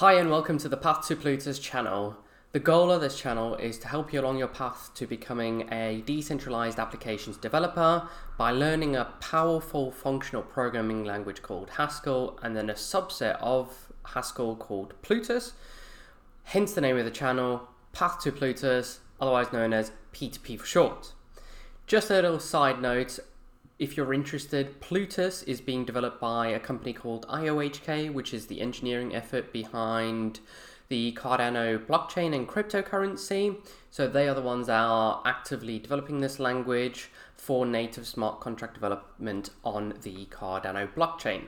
Hi and welcome to the Path to Plutus channel. The goal of this channel is to help you along your path to becoming a decentralized applications developer by learning a powerful functional programming language called Haskell and then a subset of Haskell called Plutus, hence the name of the channel, Path to Plutus, otherwise known as P2P for short. Just a little side note, if you're interested, Plutus is being developed by a company called IOHK, which is the engineering effort behind the Cardano blockchain and cryptocurrency. So they are the ones that are actively developing this language for native smart contract development on the Cardano blockchain.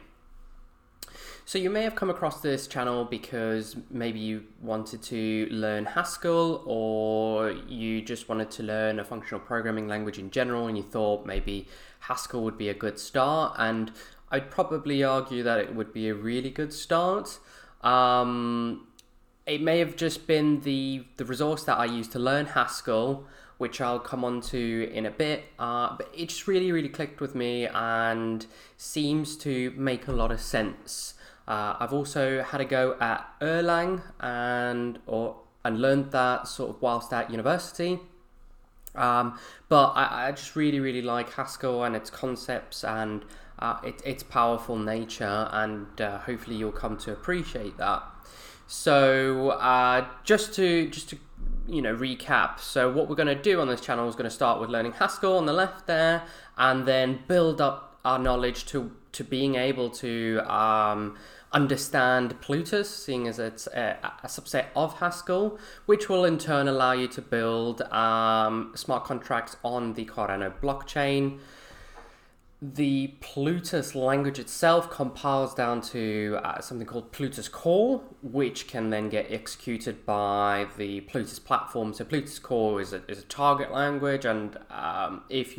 So you may have come across this channel because maybe you wanted to learn Haskell, or you just wanted to learn a functional programming language in general and you thought maybe Haskell would be a good start, and I'd probably argue that it would be a really good start. It may have just been the resource that I used to learn Haskell, which I'll come on to in a bit, but it just really clicked with me and seems to make a lot of sense. I've also had a go at Erlang and learned that sort of whilst at university. But I just really like Haskell and its concepts and its powerful nature, and hopefully you'll come to appreciate that. So just to recap, so what we're going to do on this channel is going to start with learning Haskell on the left there, and then build up our knowledge to being able to understand Plutus, seeing as it's a subset of Haskell, which will in turn allow you to build smart contracts on the Cardano blockchain. The Plutus language itself compiles down to something called Plutus Core, which can then get executed by the Plutus platform. So Plutus Core is a target language, and if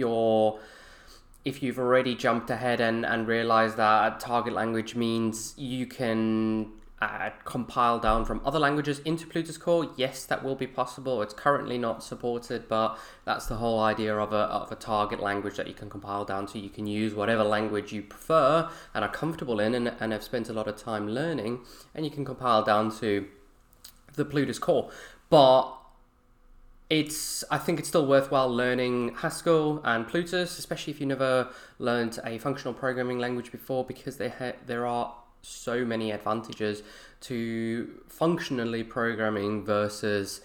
you've already jumped ahead and realized that target language means you can compile down from other languages into Plutus Core, yes, that will be possible. It's currently not supported, but that's the whole idea of a target language that you can compile down to. You can use whatever language you prefer and are comfortable in and have spent a lot of time learning, and you can compile down to the Plutus Core. But I think it's still worthwhile learning Haskell and Plutus, especially if you never learned a functional programming language before, because there are so many advantages to functionally programming versus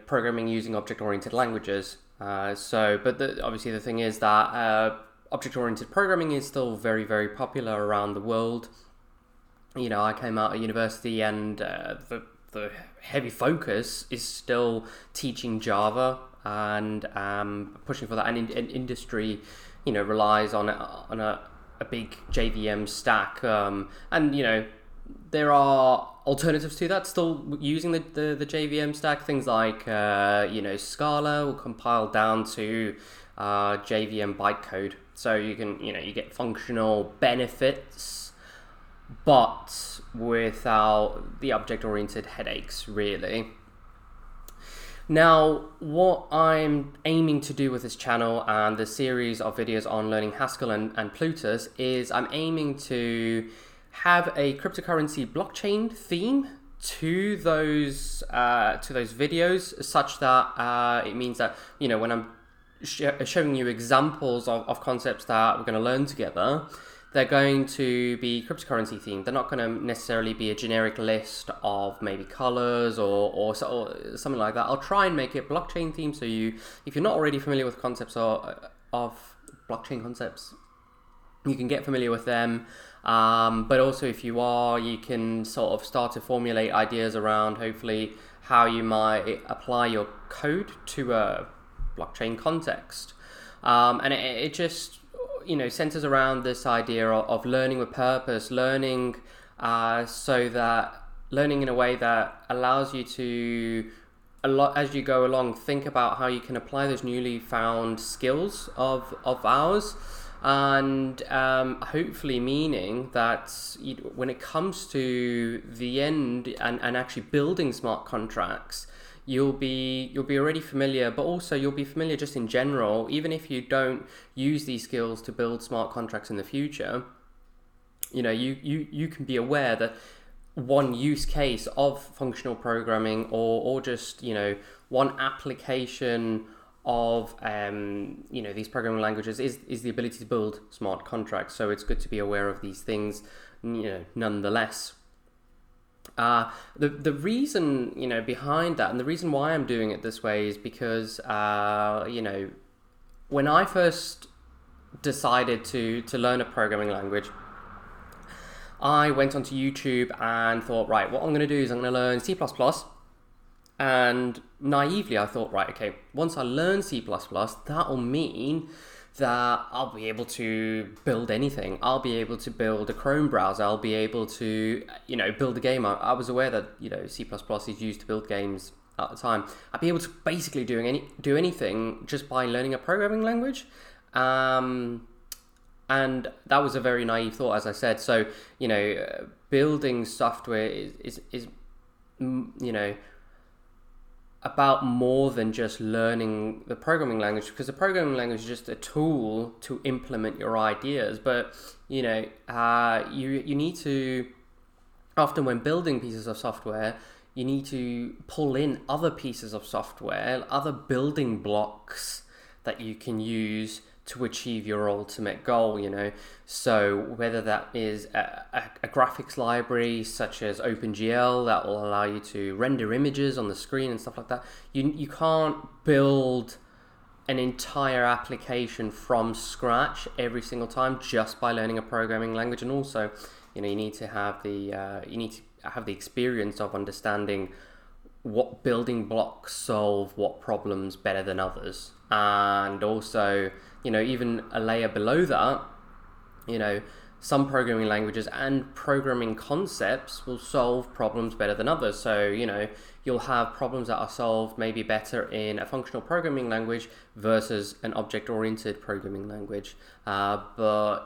programming using object-oriented languages. Obviously the thing is that object-oriented programming is still very popular around the world. I came out of university and the heavy focus is still teaching Java and pushing for that, and industry relies on a big JVM stack, and there are alternatives to that still using the JVM stack. Things like Scala will compile down to JVM bytecode, so you can you get functional benefits but without the object-oriented headaches, really. Now, what I'm aiming to do with this channel and the series of videos on learning Haskell and Plutus is I'm aiming to have a cryptocurrency blockchain theme to those videos, such that it means that when I'm showing you examples of concepts that we're going to learn together, they're going to be cryptocurrency themed. They're not going to necessarily be a generic list of maybe colors or something like that. I'll try and make it blockchain themed, so if you're not already familiar with concepts of blockchain concepts, you can get familiar with them. But also if you are, you can sort of start to formulate ideas around hopefully how you might apply your code to a blockchain context. And it just centers around this idea of learning with purpose, learning learning in a way that allows you to, as you go along, think about how you can apply those newly found skills of ours, and hopefully meaning that when it comes to the end and actually building smart contracts, you'll be already familiar, but also you'll be familiar just in general. Even if you don't use these skills to build smart contracts in the future, you can be aware that one use case of functional programming, or just, you know, one application of these programming languages is the ability to build smart contracts. So it's good to be aware of these things, you know, nonetheless. The reason, you know, behind that, and the reason why I'm doing it this way, is because you know, when I first decided to learn a programming language, I went onto YouTube and thought, right, what I'm going to do is I'm going to learn C++. And naively, I thought, right, okay, once I learn C++, that'll mean that I'll be able to build anything. I'll be able to build a Chrome browser. I'll be able to, you know, build a game. I was aware that, you know, C++ is used to build games at the time. I'd be able to basically do anything just by learning a programming language. And that was a very naive thought, as I said. So, you know, building software is you know, about more than just learning the programming language, because the programming language is just a tool to implement your ideas. But, you know, you need to, often when building pieces of software, you need to pull in other pieces of software, other building blocks that you can use to achieve your ultimate goal, you know. So whether that is a graphics library such as OpenGL that will allow you to render images on the screen and stuff like that, you can't build an entire application from scratch every single time just by learning a programming language. And also, you know, you need to have the experience of understanding what building blocks solve what problems better than others. And also, you know, even a layer below that, you know, some programming languages and programming concepts will solve problems better than others. So, you know, you'll have problems that are solved maybe better in a functional programming language versus an object-oriented programming language. But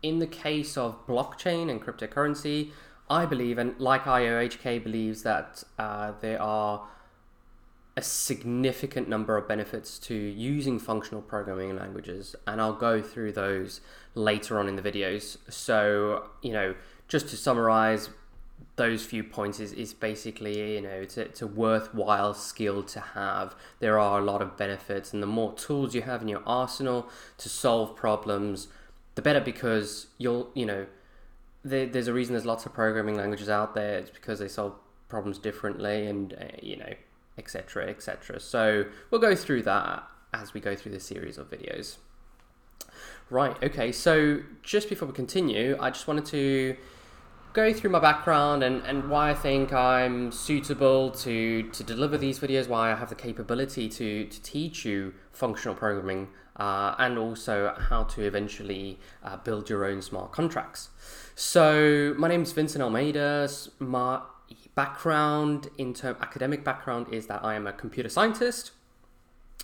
in the case of blockchain and cryptocurrency, I believe, and like IOHK believes, that there are a significant number of benefits to using functional programming languages, and I'll go through those later on in the videos. So, you know, just to summarize those few points is basically, you know, it's a worthwhile skill to have. There are a lot of benefits, and the more tools you have in your arsenal to solve problems, the better, because you'll, you know, there's a reason there's lots of programming languages out there. It's because they solve problems differently, and you know, etc., etc. So we'll go through that as we go through this series of videos. Right, okay, so just before we continue, I just wanted to go through my background and why I think I'm suitable to deliver these videos, why I have the capability to teach you functional programming, and also how to eventually build your own smart contracts. So my name is Vincent Almeida. My background, academic background, is that I am a computer scientist.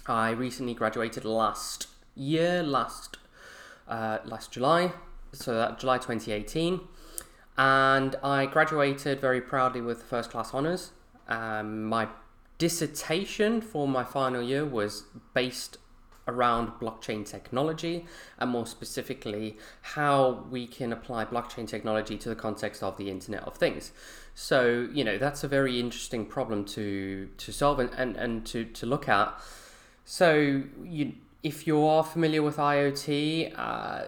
I recently graduated last July, so that July 2018, and I graduated very proudly with first class honors. My dissertation for my final year was based around blockchain technology, and more specifically how we can apply blockchain technology to the context of the Internet of Things. So, you know, that's a very interesting problem to solve and to look at. So if you are familiar with IoT,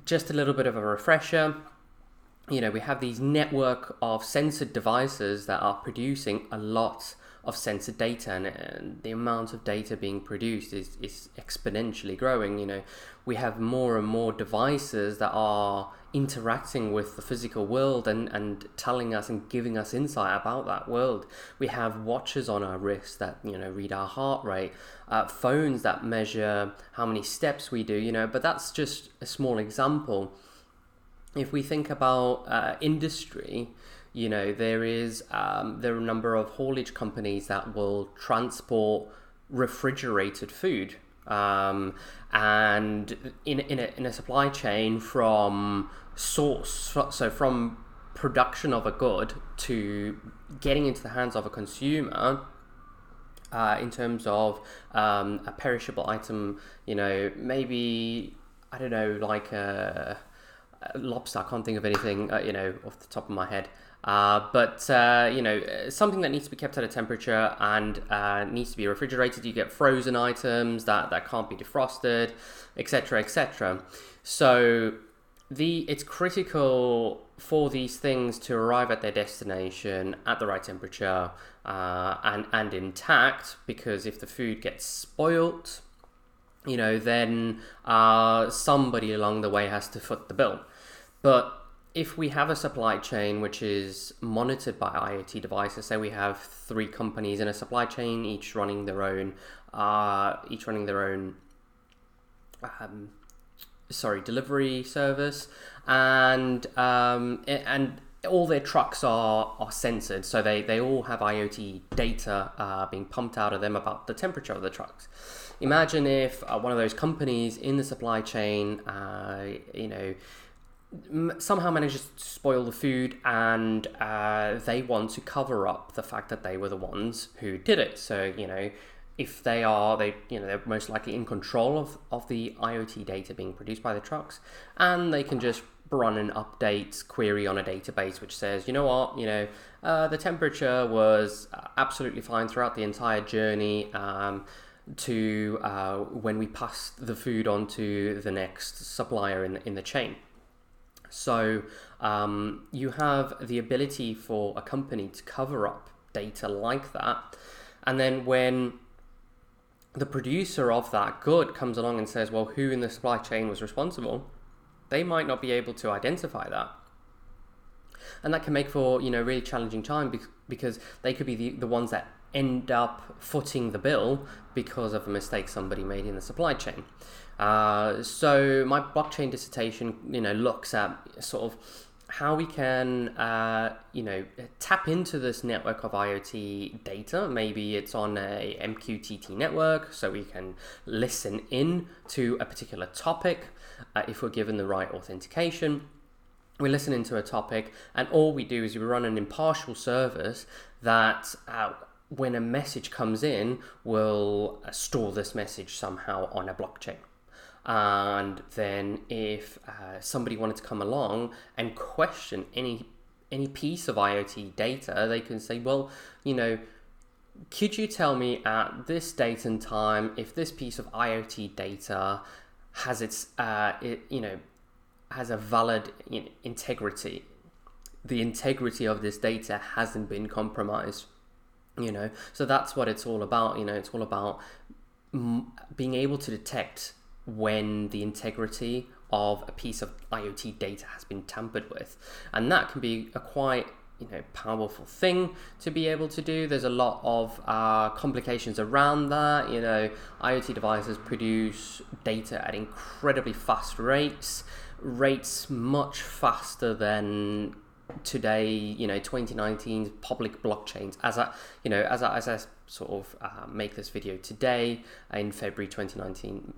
just a little bit of a refresher. You know, we have these network of censored devices that are producing a lot of censored data, and the amount of data being produced is exponentially growing. You know, we have more and more devices that are interacting with the physical world and telling us and giving us insight about that world. We have watches on our wrists that, you know, read our heart rate, phones that measure how many steps we do, you know, but that's just a small example. If we think about industry, you know, there are a number of haulage companies that will transport refrigerated food, and in a supply chain from source, so from production of a good to getting into the hands of a consumer. In terms of a perishable item, you know, maybe, I don't know, like lobster. I can't think of anything, off the top of my head. But something that needs to be kept at a temperature and needs to be refrigerated. You get frozen items that can't be defrosted, etc., etc. So it's critical for these things to arrive at their destination at the right temperature and intact, because if the food gets spoilt, then somebody along the way has to foot the bill. But if we have a supply chain which is monitored by IoT devices, say we have 3 companies in a supply chain, each running their own delivery service, and all their trucks are censored, so they all have IoT data being pumped out of them about the temperature of the trucks. Imagine if one of those companies in the supply chain, somehow manages to spoil the food, and they want to cover up the fact that they were the ones who did it. So if they're most likely in control of the IoT data being produced by the trucks, and they can just run an update query on a database which says, the temperature was absolutely fine throughout the entire journey to when we passed the food on to the next supplier in the chain. So you have the ability for a company to cover up data like that, and then when the producer of that good comes along and says, well, who in the supply chain was responsible, they might not be able to identify that. And that can make for, really challenging time, because they could be the ones that end up footing the bill because of a mistake somebody made in the supply chain. So my blockchain dissertation, looks at sort of how we can, tap into this network of IoT data. Maybe it's on a MQTT network, so we can listen in to a particular topic if we're given the right authentication. We listen into a topic, and all we do is we run an impartial service that when a message comes in, will store this message somehow on a blockchain. And then if somebody wanted to come along and question any piece of IoT data, they can say, well, could you tell me at this date and time if this piece of IoT data has its has a valid integrity? The integrity of this data hasn't been compromised. So that's what it's all about. It's all about being able to detect when the integrity of a piece of IoT data has been tampered with, and that can be a quite powerful thing to be able to do. There's a lot of complications around that. IoT devices produce data at incredibly fast rates much faster than today, 2019's public blockchains. As I sort of make this video today in February 2019,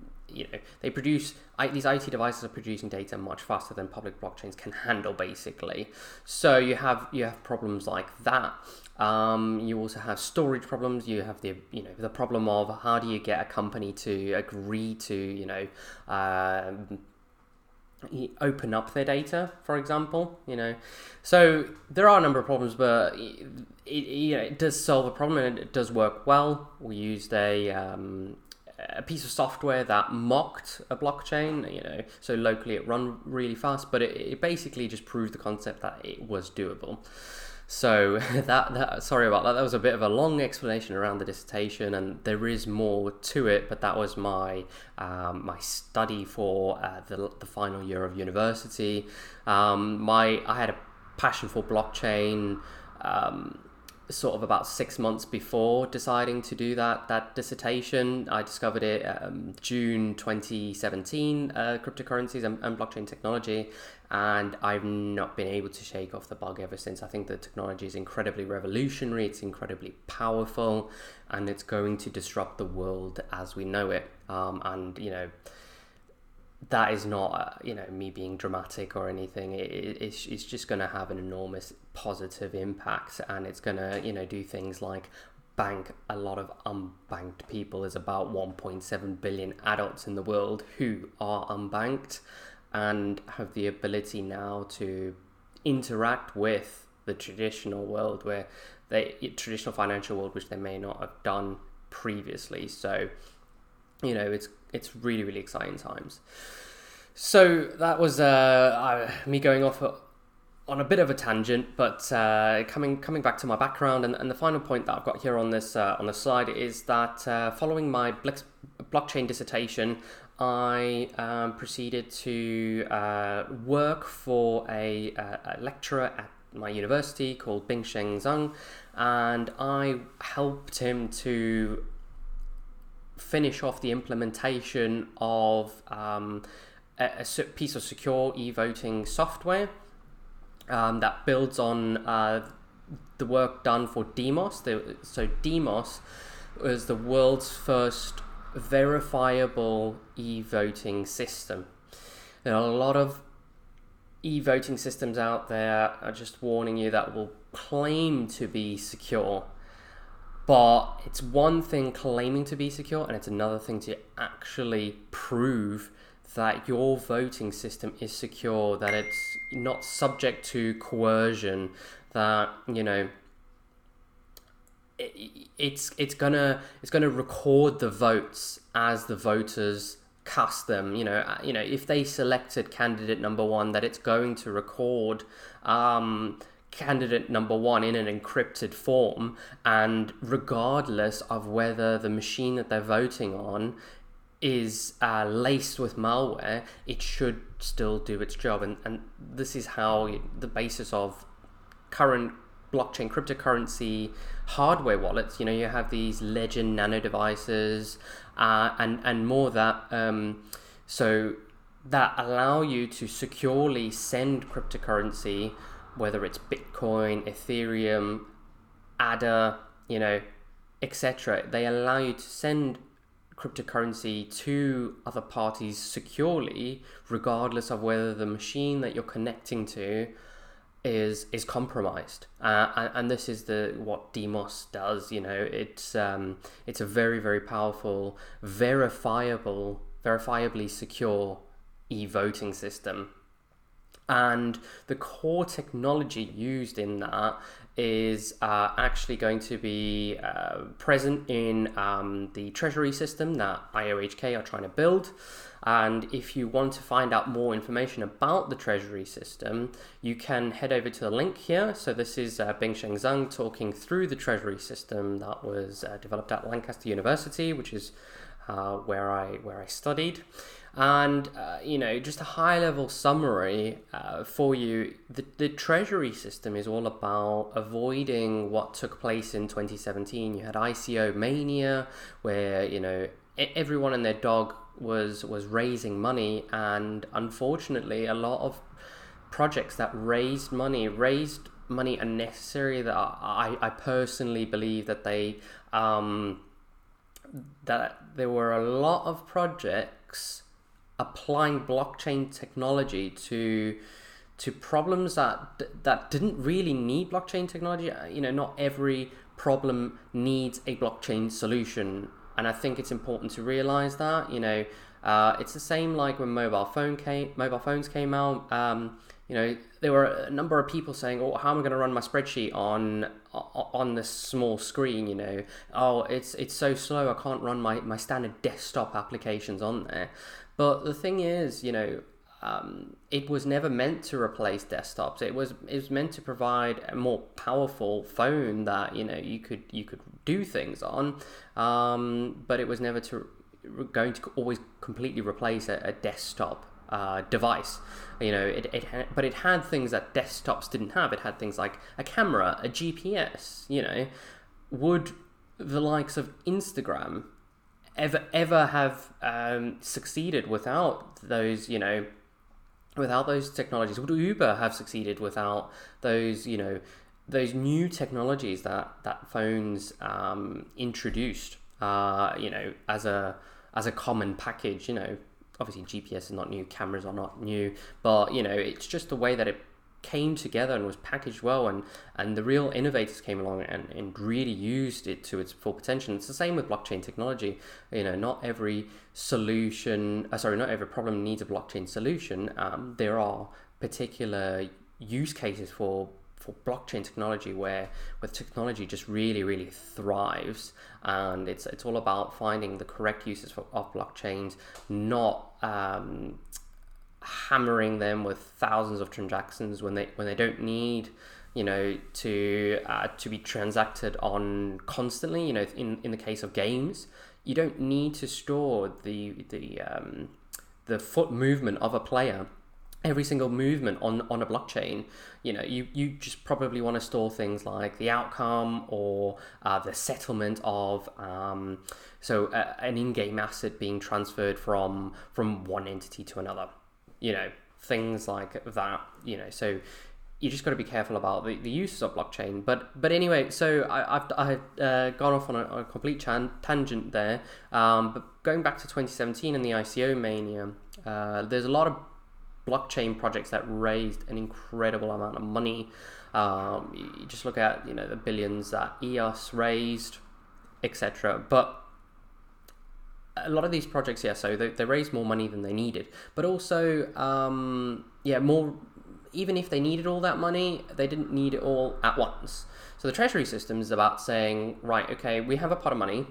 they produce these IoT devices are producing data much faster than public blockchains can handle, basically. So you have problems like that. You also have storage problems. You have the problem of how do you get a company to agree to open up their data, for example. So there are a number of problems, but it does solve a problem, and it does work well. We used a piece of software that mocked a blockchain, so locally it run really fast, but it basically just proved the concept that it was doable. So that sorry about that. That was a bit of a long explanation around the dissertation, and there is more to it, but that was my my study for the final year of university. I had a passion for blockchain sort of about 6 months before deciding to do that dissertation. I discovered it June 2017, cryptocurrencies and blockchain technology, and I've not been able to shake off the bug ever since. I think the technology is incredibly revolutionary, it's incredibly powerful, and it's going to disrupt the world as we know it. That is not, me being dramatic or anything. It's just going to have an enormous positive impact, and it's going to, do things like bank a lot of unbanked people. There's about 1.7 billion adults in the world who are unbanked, and have the ability now to interact with the traditional world, traditional financial world, which they may not have done previously. So, it's really, really exciting times. So that was me going off on a bit of a tangent, but coming back to my background, and the final point that I've got here on this on the slide is that following my blockchain dissertation, I proceeded to work for a lecturer at my university called Bingsheng Zhang, and I helped him to finish off the implementation of a piece of secure e-voting software that builds on the work done for Demos. So Demos was the world's first verifiable e-voting system. There are a lot of e-voting systems out there, I'm just warning you, that will claim to be secure. But it's one thing claiming to be secure, and it's another thing to actually prove that your voting system is secure, that it's not subject to coercion, that it's gonna record the votes as the voters cast them. If they selected candidate number one, that it's going to record candidate number one in an encrypted form, and regardless of whether the machine that they're voting on is laced with malware, it should still do its job. And this is how the basis of current blockchain cryptocurrency hardware wallets, you have these Legend nano devices and more that so that allow you to securely send cryptocurrency, whether it's Bitcoin, Ethereum, ADA, etc. They allow you to send cryptocurrency to other parties securely, regardless of whether the machine that you're connecting to is compromised. And this is what Demos does. It's a very, very powerful, verifiably secure e-voting system. And the core technology used in that is actually going to be present in the treasury system that IOHK are trying to build. And if you want to find out more information about the treasury system, you can head over to the link here. So this is Bingsheng Zhang talking through the treasury system that was developed at Lancaster University, which is where I studied. And just a high-level summary for you. The treasury system is all about avoiding what took place in 2017. You had ICO mania, where everyone and their dog was raising money, and unfortunately, a lot of projects that raised money unnecessarily. That I personally believe that that there were a lot of projects applying blockchain technology to problems that didn't really need blockchain technology. Not every problem needs a blockchain solution, and I think it's important to realize that. It's the same like when mobile phones came out. There were a number of people saying, "Oh, how am I going to run my spreadsheet on this small screen?" Oh, it's so slow, I can't run my standard desktop applications on there. But the thing is, it was never meant to replace desktops. It was meant to provide a more powerful phone that you could do things on. But it was never going to always completely replace a desktop device. But it had things that desktops didn't have. It had things like a camera, a GPS. Would the likes of Instagram ever have succeeded without those, without those technologies? Would Uber have succeeded without those, those new technologies that phones introduced, as a common package? Obviously GPS is not new, cameras are not new, but it's just the way that it came together and was packaged well, and the real innovators came along and really used it to its full potential. It's the same with blockchain technology. Not every not every problem needs a blockchain solution. There are particular use cases for blockchain technology where technology just really thrives, and it's all about finding the correct uses of blockchains, not hammering them with thousands of transactions when they don't need to be transacted on constantly. In the case of games, you don't need to store the foot movement of a player, every single movement on a blockchain. You just probably want to store things like the outcome or the settlement of an in-game asset being transferred from one entity to another, things like that. So you just got to be careful about the uses of blockchain. But anyway, so I've gone off on a complete tangent there. But going back to 2017 and the ICO mania, there's a lot of blockchain projects that raised an incredible amount of money. You just look at the billions that EOS raised, etc. But a lot of these projects, so they raised more money than they needed. But also, more. Even if they needed all that money, they didn't need it all at once. So the treasury system is about saying, right, okay, we have a pot of money.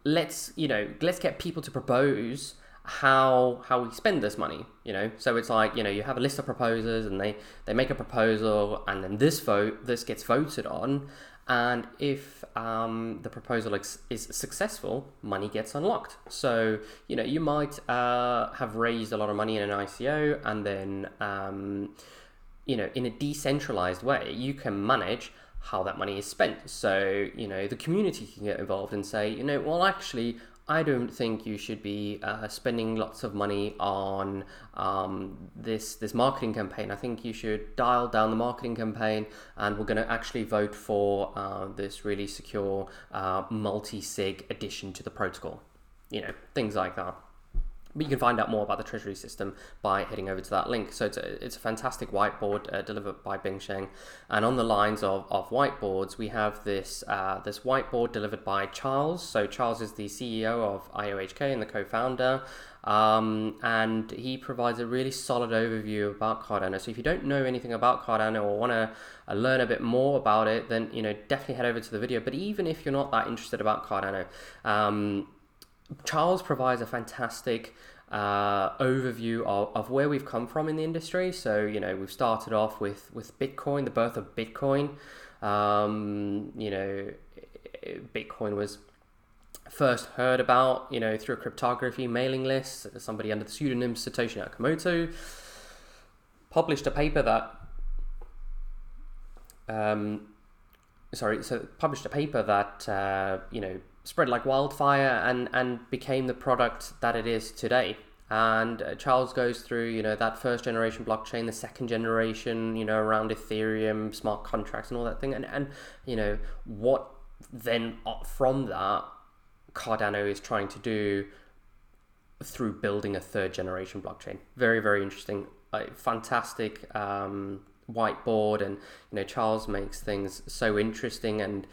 Let's get people to propose how we spend this money. So it's like, you have a list of proposers, and they make a proposal, and then this gets voted on. And if the proposal is successful, money gets unlocked. So, you might have raised a lot of money in an ICO, and then, in a decentralized way, you can manage how that money is spent. So, the community can get involved and say, well, actually, I don't think you should be spending lots of money on this marketing campaign. I think you should dial down the marketing campaign, and we're going to actually vote for this really secure multi-sig addition to the protocol. Things like that. But you can find out more about the treasury system by heading over to that link. So it's a fantastic whiteboard delivered by Bing Sheng. And on the lines of whiteboards, we have this whiteboard delivered by Charles. So Charles is the CEO of IOHK and the co-founder. And he provides a really solid overview about Cardano. So if you don't know anything about Cardano or want to learn a bit more about it, then definitely head over to the video. But even if you're not that interested about Cardano, Charles provides a fantastic overview of where we've come from in the industry. So, we've started off with Bitcoin, the birth of Bitcoin. Bitcoin was first heard about, through a cryptography mailing list. Somebody under the pseudonym Satoshi Nakamoto published a paper that spread like wildfire and became the product that it is today. And Charles goes through, that first generation blockchain, the second generation, around Ethereum, smart contracts and all that thing. And what then from that Cardano is trying to do through building a third generation blockchain. Very, very interesting, fantastic whiteboard, and Charles makes things so interesting and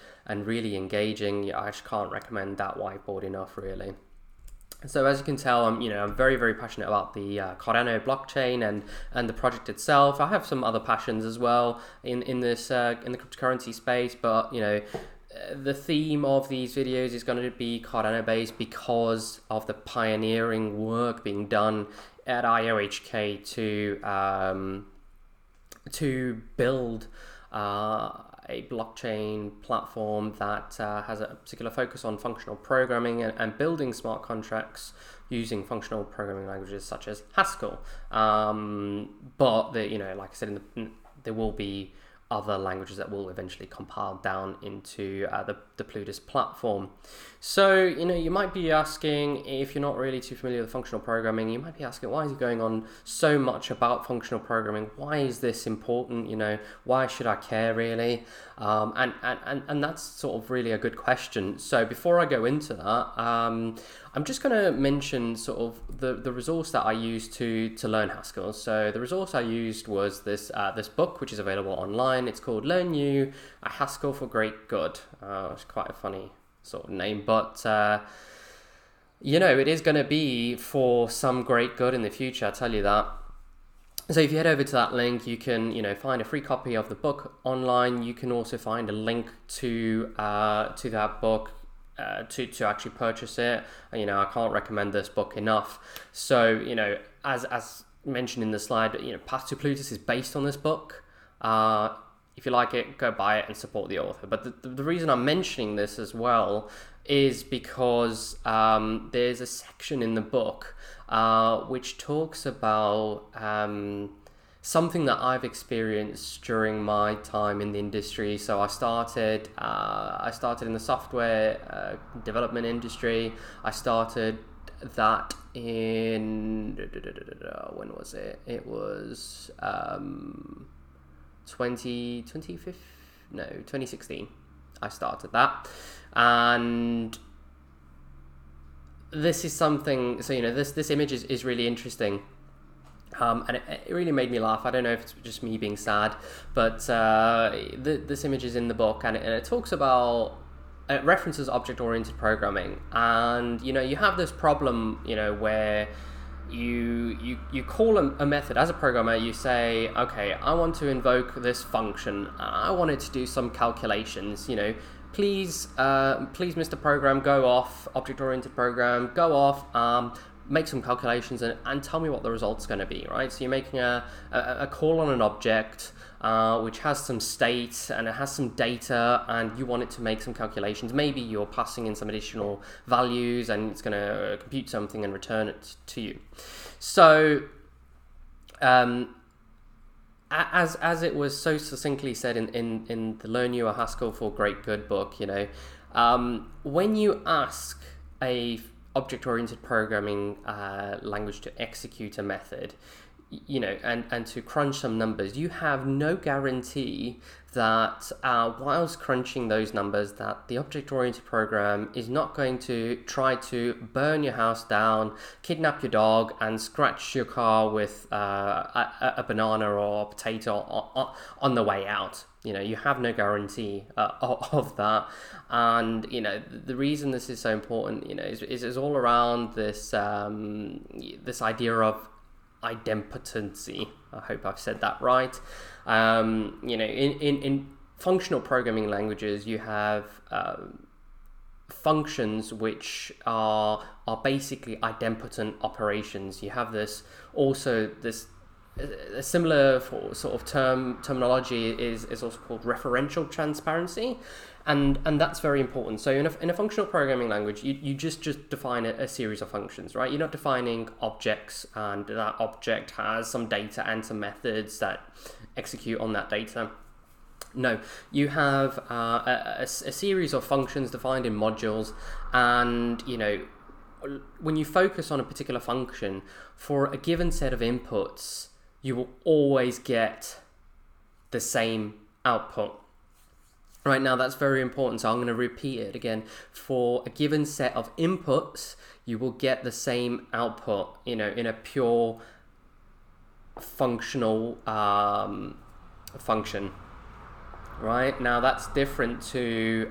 really engaging. I just can't recommend that whiteboard enough, really. So as you can tell, I'm very, very passionate about the Cardano blockchain and the project itself. I have some other passions as well in the cryptocurrency space, but the theme of these videos is going to be Cardano based because of the pioneering work being done at IOHK to build a blockchain platform that has a particular focus on functional programming and building smart contracts using functional programming languages such as Haskell. But like I said, there will be other languages that will eventually compile down into the Plutus platform. So, you might be asking, if you're not really too familiar with functional programming, you might be asking, why is he going on so much about functional programming? Why is this important? Why should I care really? And that's sort of really a good question. So before I go into that, I'm just going to mention sort of the resource that I used to learn Haskell. So the resource I used was this book, which is available online. It's called Learn You, a Haskell for Great Good. It's quite a funny sort of name, but it is going to be for some great good in the future, I'll tell you that. So if you head over to that link, you can find a free copy of the book online. You can also find a link to that book to actually purchase it. I can't recommend this book enough. So as mentioned in the slide, Path to Plutus is based on this book. If you like it, go buy it and support the author. But the reason I'm mentioning this as well is because there's a section in the book which talks about something that I've experienced during my time in the industry. So I started in the software development industry. I started that in when was it? It was 2016. I started that, and this is something. So this image is really interesting. And it really made me laugh. I don't know if it's just me being sad, but this image is in the book, and it talks about, it references object-oriented programming. And you have this problem where you call a method as a programmer. You say, okay, I want to invoke this function, I want it to do some calculations. Please Mr. Program, go off, object-oriented program, go off, make some calculations and tell me what the result's going to be, right? So you're making a call on an object which has some state and it has some data, and you want it to make some calculations. Maybe you're passing in some additional values and it's going to compute something and return it to you. So as it was so succinctly said in the Learn You a Haskell for Great Good book, when you ask a object-oriented programming language to execute a method, and to crunch some numbers, you have no guarantee that whilst crunching those numbers, that the object-oriented program is not going to try to burn your house down, kidnap your dog, and scratch your car with a banana or a potato on the way out. You have no guarantee of that. And the reason this is so important is all around this this idea of idempotency. I hope I've said that right. In functional programming languages, you have functions which are basically idempotent operations. You have this a similar sort of terminology is also called referential transparency, and that's very important. So in a functional programming language, you just define a series of functions, right? You're not defining objects, and that object has some data and some methods that execute on that data. No, you have a series of functions defined in modules, and when you focus on a particular function for a given set of inputs, you will always get the same output. Right, now that's very important, so I'm going to repeat it again. For a given set of inputs, you will get the same output, in a pure functional function. Right, now that's different to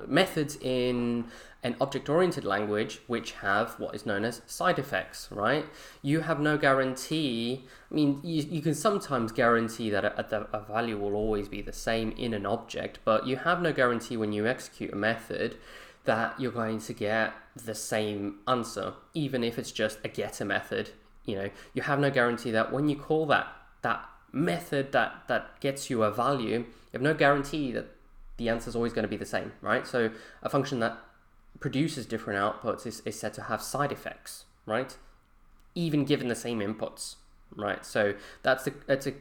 methods in an object-oriented language, which have what is known as side effects, right? You have no guarantee. I mean, you can sometimes guarantee that a value will always be the same in an object, but you have no guarantee when you execute a method that you're going to get the same answer, even if it's just a getter method. You have no guarantee that when you call that method that gets you a value, you have no guarantee that the answer is always going to be the same, right? So a function that produces different outputs is said to have side effects, right? Even given the same inputs, right? So that's a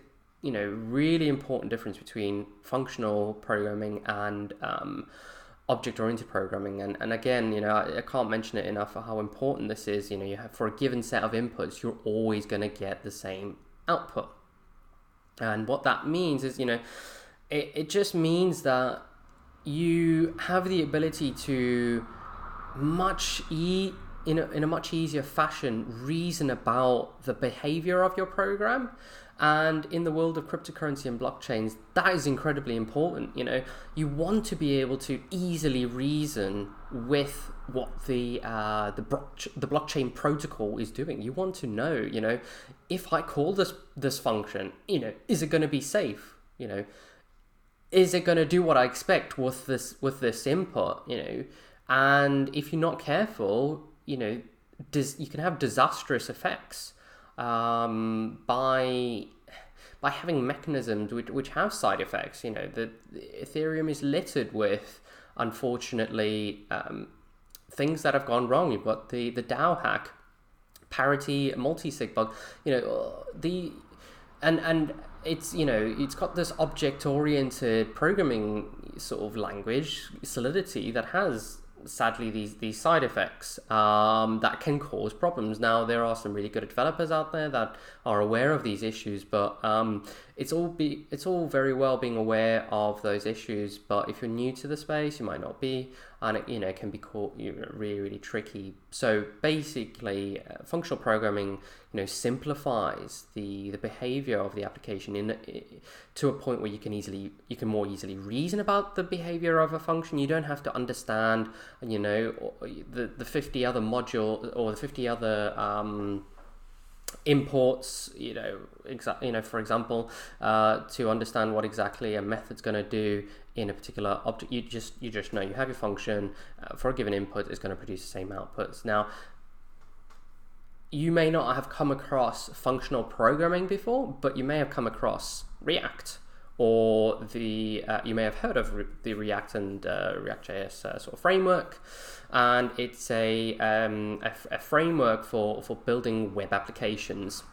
really important difference between functional programming and object-oriented programming. And again, I can't mention it enough how important this is. You have, for a given set of inputs, you're always going to get the same output. And what that means is, it just means that you have the ability to in a much easier fashion reason about the behavior of your program. And in the world of cryptocurrency and blockchains, that is incredibly important. You want to be able to easily reason with what the blockchain protocol is doing. You want to know, if I call this function, is it going to be safe? Is it going to do what I expect with this input? And if you're not careful, you can have disastrous effects by having mechanisms which have side effects. The Ethereum is littered with, unfortunately, things that have gone wrong. You've got the DAO hack, parity multi-sig bug. And it's got this object-oriented programming sort of language, Solidity, that has sadly these side effects that can cause problems. Now, there are some really good developers out there that are aware of these issues, but it's all very well being aware of those issues, but if you're new to the space, you might not be, and it can be really, really tricky. So basically, functional programming simplifies the behavior of the application to a point where you can more easily reason about the behavior of a function. You don't have to understand the 50 other module or the 50 other imports, for example, to understand what exactly a method's going to do in a particular object. You just know you have your function for a given input is going to produce the same outputs. Now, you may not have come across functional programming before, but you may have come across React, or you may have heard of the React and React.js sort of framework, and it's a framework for building web applications,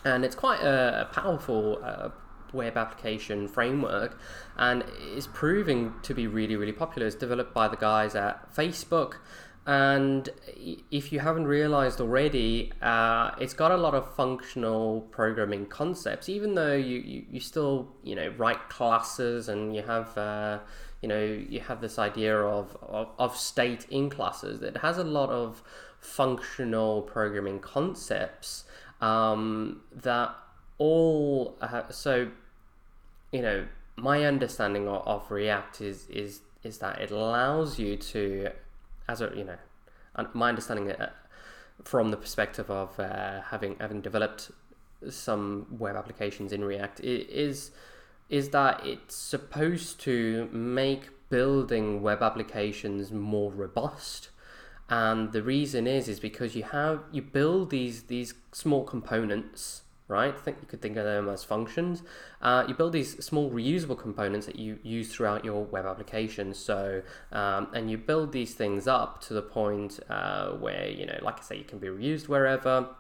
and it's quite a powerful web application framework, and is proving to be really, really popular. It's developed by the guys at Facebook. And if you haven't realized already, it's got a lot of functional programming concepts, even though you still, write classes, and you have, you have this idea of state in classes. It has a lot of functional programming concepts that all, my understanding of React is that it allows you to, my understanding from the perspective of having developed some web applications in React is that it's supposed to make building web applications more robust. And the reason is because you build these small components, right? You could think of them as functions. You build these small reusable components that you use throughout your web application. So, and you build these things up to the point where, like I say, you can be reused wherever.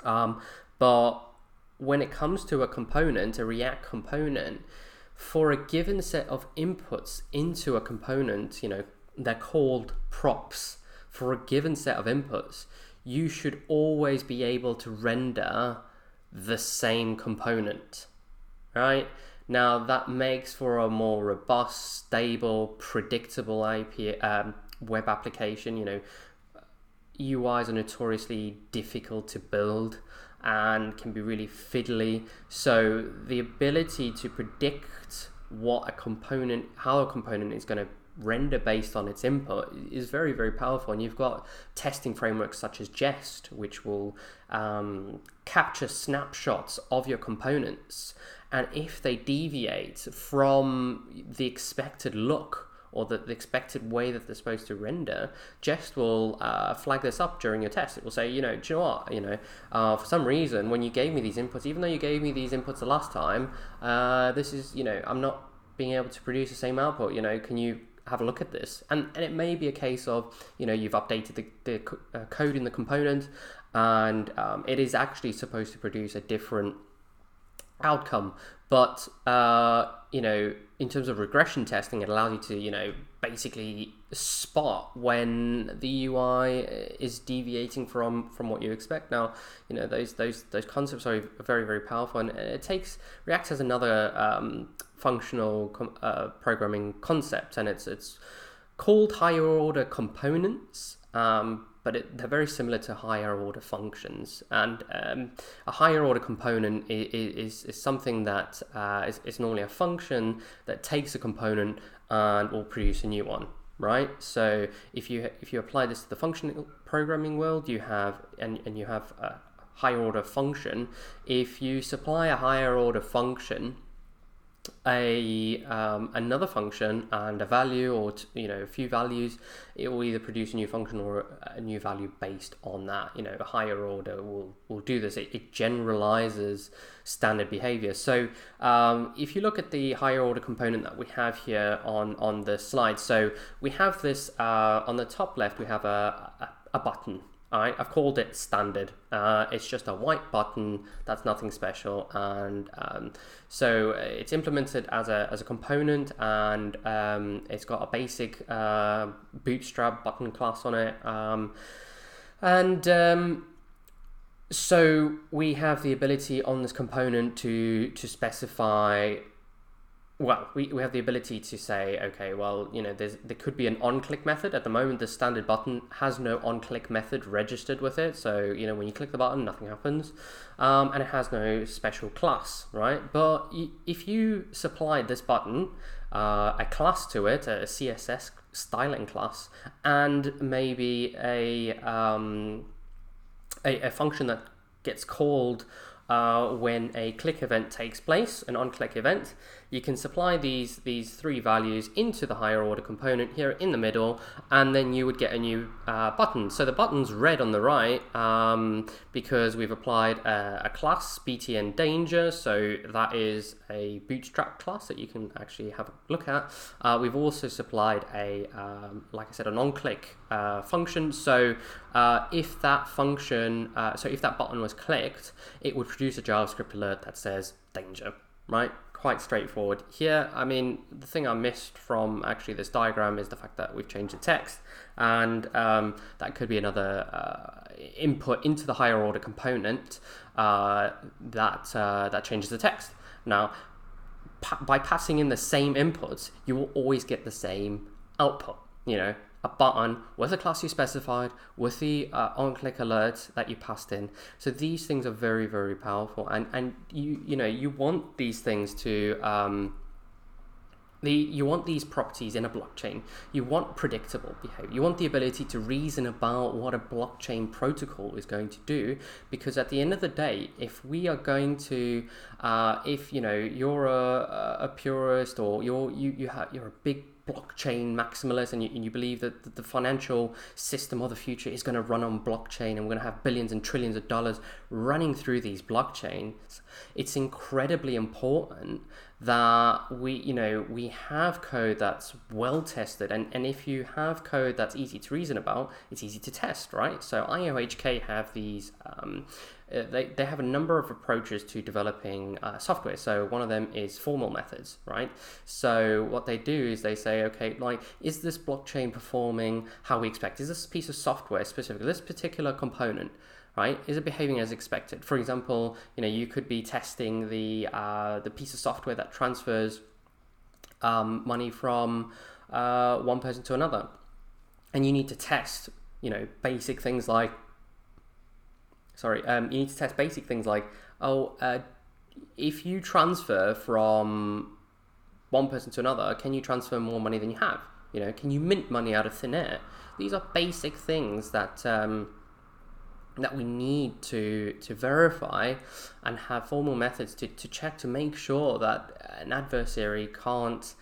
But when it comes to a component, a React component, for a given set of inputs into a component, they're called props. For a given set of inputs, you should always be able to render the same component, right? Now, that makes for a more robust, stable, predictable web application. UIs are notoriously difficult to build and can be really fiddly. So the ability to predict how a component is going to render based on its input is very, very powerful. And you've got testing frameworks such as Jest, which will capture snapshots of your components, and if they deviate from the expected look or the expected way that they're supposed to render, Jest will flag this up during your test. It will say, do you know what, for some reason, when you gave me these inputs, even though you gave me these inputs the last time, this is, I'm not being able to produce the same output. Can you have a look at this? And it may be a case of, you've updated the code in the component, and it is actually supposed to produce a different outcome. But you know, in terms of regression testing, it allows you to, you know, basically spot when the UI is deviating from what you expect. Now, you know, those concepts are very, very powerful, and it takes React has another functional programming concept, and it's called higher order components. But they're very similar to higher order functions. And a higher order component is something that is normally a function that takes a component and will produce a new one, right? So if you apply this to the functional programming world, you have you have a higher order function. If you supply a higher order function another function and a value, or you know, a few values, it will either produce a new function or a new value based on that. You know, a higher order will do this. It generalizes standard behavior. So if you look at the higher order component that we have here on the slide, so we have this on the top left, we have a button. All right, I've called it standard. It's just a white button. That's nothing special, and so it's implemented as a component, and it's got a basic bootstrap button class on it, so we have the ability on this component to specify. Well, we have the ability to say, okay, well, you know, there could be an on-click method. At the moment, the standard button has no on-click method registered with it. So, you know, when you click the button, nothing happens. And it has no special class, right? But if you supply this button, a class to it, a CSS styling class, and maybe a function that gets called when a click event takes place, an on-click event, you can supply these three values into the higher order component here in the middle, and then you would get a new button. So the button's red on the right because we've applied a class, btn danger, so that is a bootstrap class that you can actually have a look at. We've also supplied like I said, an on-click function. So if that function, if that button was clicked, it would produce a JavaScript alert that says danger, right? Quite straightforward. Here, I mean, the thing I missed from actually this diagram is the fact that we've changed the text, and that could be another input into the higher order component that changes the text. Now, by passing in the same inputs, you will always get the same output, you know, a button with a class you specified, with the on-click alert that you passed in. So these things are very, very powerful, and you know, you want these things to you want these properties in a blockchain. You want predictable behavior. You want the ability to reason about what a blockchain protocol is going to do, because at the end of the day, if we are going to, if you know, you're a purist, or you're a big blockchain maximalist, and you believe that the financial system of the future is going to run on blockchain, and we're going to have billions and trillions of dollars running through these blockchains, it's incredibly important that we have code that's well tested, and if you have code that's easy to reason about, it's easy to test, right? So IOHK have these they have a number of approaches to developing software. So one of them is formal methods, right? So what they do is they say, okay, like, is this blockchain performing how we expect? Is this piece of software, specifically this particular component, right, is it behaving as expected? For example, you know, you could be testing the piece of software that transfers money from one person to another, and you need to test, you know, basic things like, you need to test basic things like, if you transfer from one person to another, can you transfer more money than you have? You know, can you mint money out of thin air? These are basic things that that we need to verify, and have formal methods to check, to make sure that an adversary can't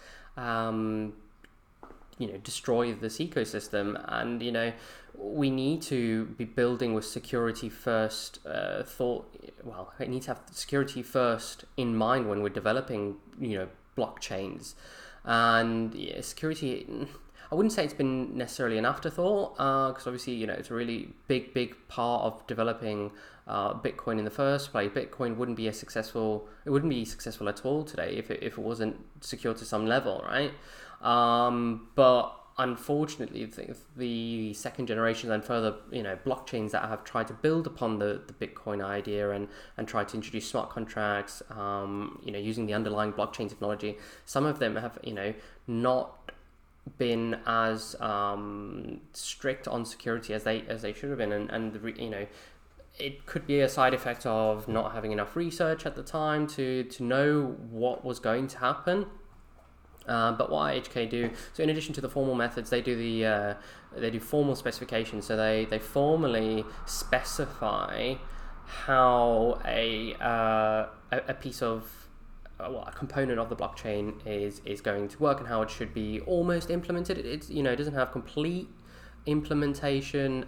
destroy this ecosystem. And you know, we need to be building with security first thought. Well, I need to have security first in mind when we're developing, you know, blockchains. And yeah, security, I wouldn't say it's been necessarily an afterthought, because obviously, you know, it's a really big part of developing Bitcoin in the first place. Bitcoin wouldn't be successful at all today if it wasn't secure to some level, right? But unfortunately, the second generation and further, blockchains that have tried to build upon the Bitcoin idea and try to introduce smart contracts, using the underlying blockchain technology, some of them have, not been as strict on security as they should have been, and it could be a side effect of not having enough research at the time to know what was going to happen. But what IHK do, so in addition to the formal methods, they do formal specifications. So they formally specify how a piece of a component of the blockchain is going to work and how it should be almost implemented. It doesn't have complete implementation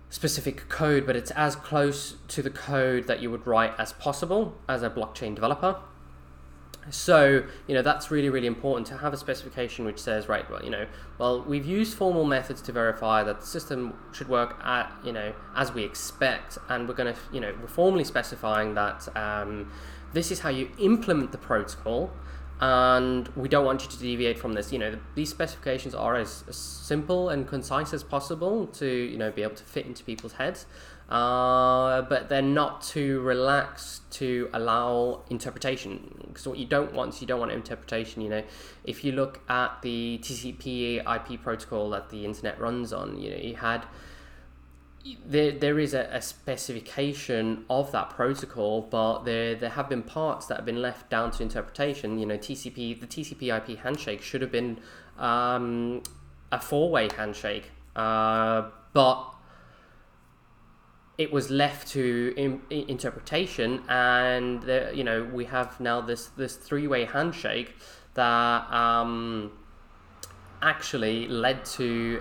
specific code, but it's as close to the code that you would write as possible as a blockchain developer. So, that's really, really important to have a specification which says, right, well, we've used formal methods to verify that the system should work as we expect, and we're going to, we're formally specifying that this is how you implement the protocol, and we don't want you to deviate from this. These specifications are as simple and concise as possible to, be able to fit into people's heads. But they're not too relaxed to allow interpretation, because what you don't want interpretation. If you look at the TCP IP protocol that the internet runs on, there is a specification of that protocol, but there have been parts that have been left down to interpretation. The TCP IP handshake should have been a four-way handshake, but it was left to interpretation, and we have now this three-way handshake that actually led to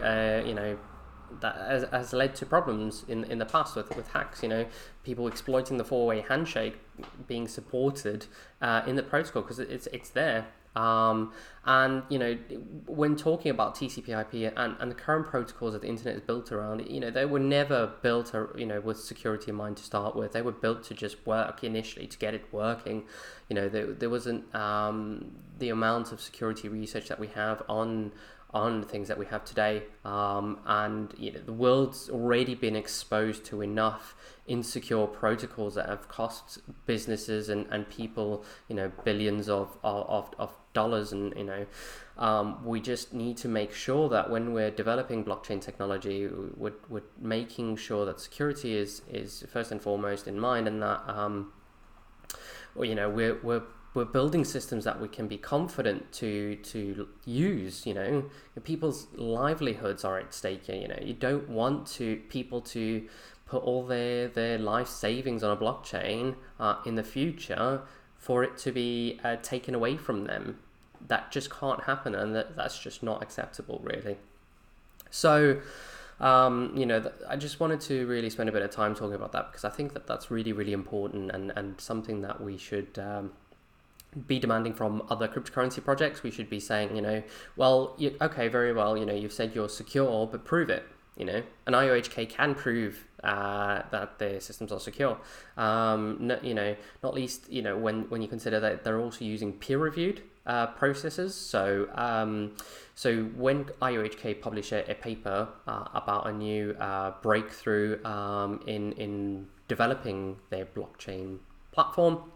that has led to problems in the past with hacks. People exploiting the four-way handshake being supported in the protocol because it's there. And when talking about TCP/IP and the current protocols that the internet is built around, they were never built with security in mind to start with. They were built to just work initially, to get it working. There wasn't the amount of security research that we have on things that we have today, and the world's already been exposed to enough insecure protocols that have cost businesses and people billions of dollars, and we just need to make sure that when we're developing blockchain technology, we're making sure that security is first and foremost in mind, and that we're building systems that we can be confident to use. People's livelihoods are at stake here. You don't want people to put all their life savings on a blockchain in the future for it to be taken away from them. That just can't happen, and that's just not acceptable, really. So I just wanted to really spend a bit of time talking about that, because I think that's really, really important, and something that we should be demanding from other cryptocurrency projects. We should be saying, okay, very well, you've said you're secure, but prove it. An IOHK can prove that their systems are secure. Not least, when you consider that they're also using peer-reviewed processes. So when IOHK publish a paper about a new breakthrough in developing their blockchain platform,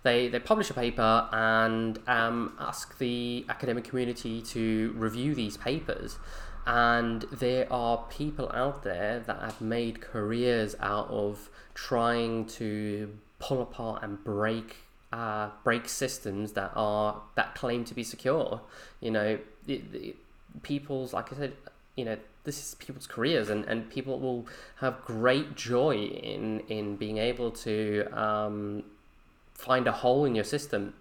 they publish a paper and ask the academic community to review these papers. And there are people out there that have made careers out of trying to pull apart and break systems that claim to be secure. People's, like I said, this is people's careers, and people will have great joy in being able to find a hole in your system,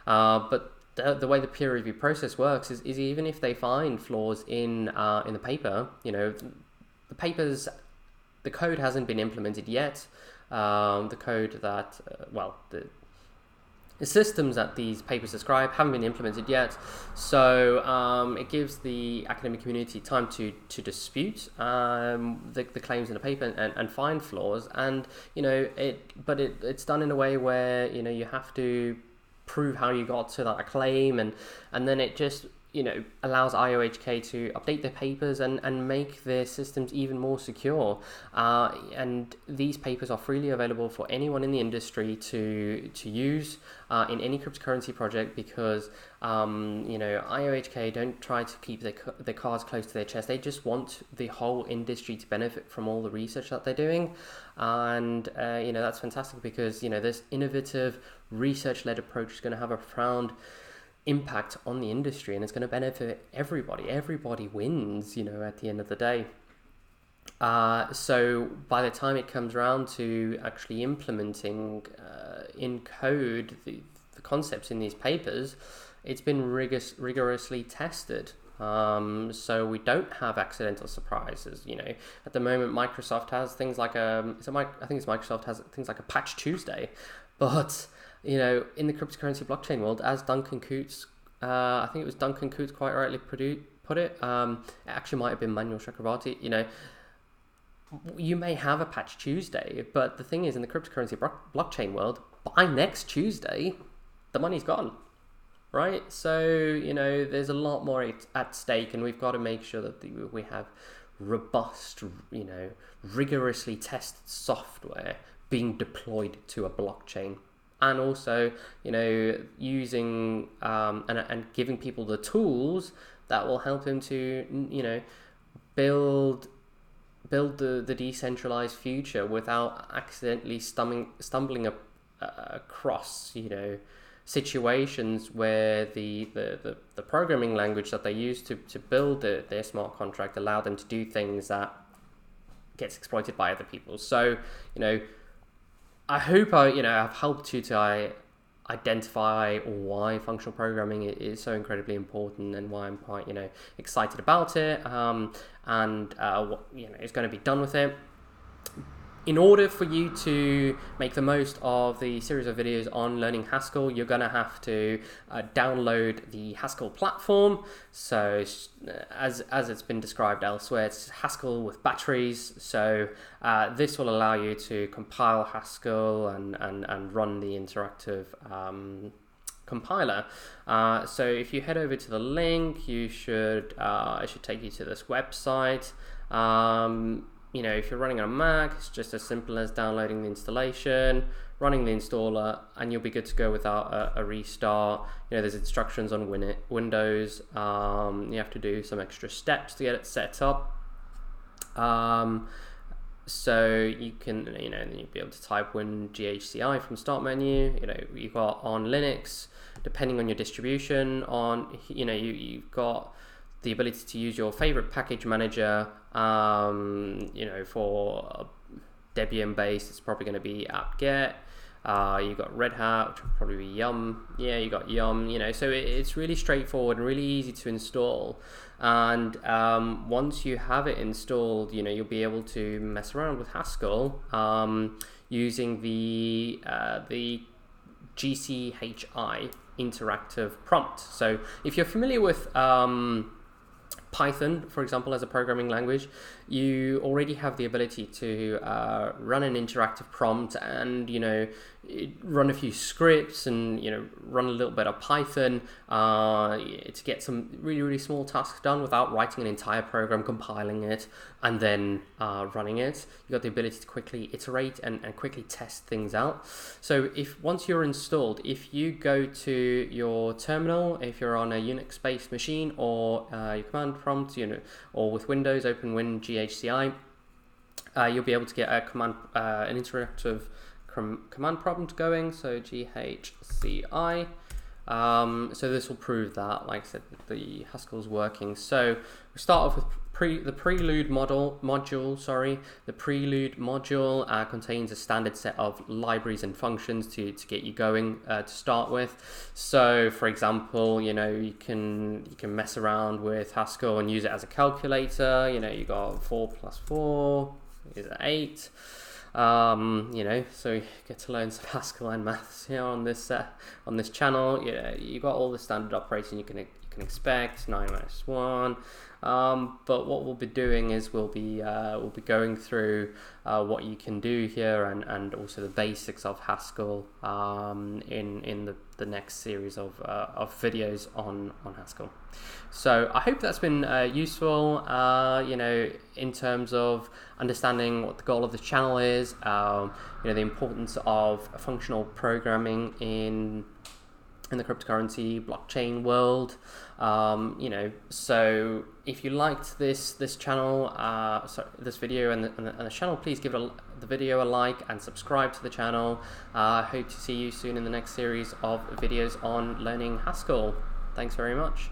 but the way the peer review process works is even if they find flaws in the paper, the code hasn't been implemented yet. The code that The systems that these papers describe haven't been implemented yet, so it gives the academic community time to dispute the claims in the paper and find flaws. And it's done in a way where you have to prove how you got to that claim, and then it just allows IOHK to update their papers and make their systems even more secure. And these papers are freely available for anyone in the industry to use in any cryptocurrency project, because IOHK don't try to keep their cards close to their chest. They just want the whole industry to benefit from all the research that they're doing. And that's fantastic, because this innovative research-led approach is going to have a profound impact on the industry, and it's going to benefit everybody wins at the end of the day. So by the time it comes around to actually implementing in code the concepts in these papers, it's been rigorously tested. So we don't have accidental surprises. At the moment Microsoft has things like Microsoft has things like a Patch Tuesday, but in the cryptocurrency blockchain world, as Duncan Coutts, I think it was Duncan Coutts quite rightly put it, it actually might have been Manuel Chakrabarti, you may have a Patch Tuesday, but the thing is, in the cryptocurrency blockchain world, by next Tuesday, the money's gone, right? So, there's a lot more at stake, and we've got to make sure that we have robust, rigorously tested software being deployed to a blockchain. And also, using and giving people the tools that will help them to, build the decentralized future without accidentally stumbling across, situations where the programming language that they use to build their smart contract allow them to do things that gets exploited by other people. So, I hope I've helped you to identify why functional programming is so incredibly important, and why I'm quite excited about it, and what is going to be done with it. In order for you to make the most of the series of videos on learning Haskell, you're going to have to download the Haskell platform. So as it's been described elsewhere, it's Haskell with batteries. So this will allow you to compile Haskell and run the interactive compiler. So if you head over to the link, it should take you to this website. If you're running on a Mac, it's just as simple as downloading the installation, running the installer, and you'll be good to go without a restart. There's instructions on Windows. You have to do some extra steps to get it set up. So you can, then you'll be able to type WinGHCI from start menu. You've got on Linux, depending on your distribution, you've got the ability to use your favorite package manager. For Debian based, it's probably going to be apt-get. You've got Red Hat, which will probably be Yum. Yeah, you got Yum. So it's really straightforward and really easy to install. And once you have it installed, you'll be able to mess around with Haskell using the GCHI interactive prompt. So if you're familiar with Python, for example, as a programming language, you already have the ability to run an interactive prompt and run a few scripts and run a little bit of Python to get some really small tasks done without writing an entire program, compiling it, and then running it. You've got the ability to quickly iterate and quickly test things out. So once you're installed, if you go to your terminal, if you're on a Unix-based machine, or your command prompt, or with Windows, open WinGHCI, you'll be able to get an interactive command prompt going. So GHCI. So this will prove that, like I said, the Haskell is working. So we start off with the prelude module. The prelude module contains a standard set of libraries and functions to get you going to start with. So for example, you can mess around with Haskell and use it as a calculator. You got 4 + 4 is 8. You know, so you get to learn some Haskell and maths here on this channel. You got all the standard operation you can expect, 9 minus 1. But what we'll be doing is we'll be going through what you can do here, and also the basics of Haskell in the next series of videos on Haskell. So I hope that's been useful, you know, in terms of understanding what the goal of the channel is, you know, the importance of functional programming in the cryptocurrency blockchain world. You know, so if you liked this channel, this video and the channel, please give the video a like and subscribe to the channel. I hope to see you soon in the next series of videos on learning Haskell. Thanks very much.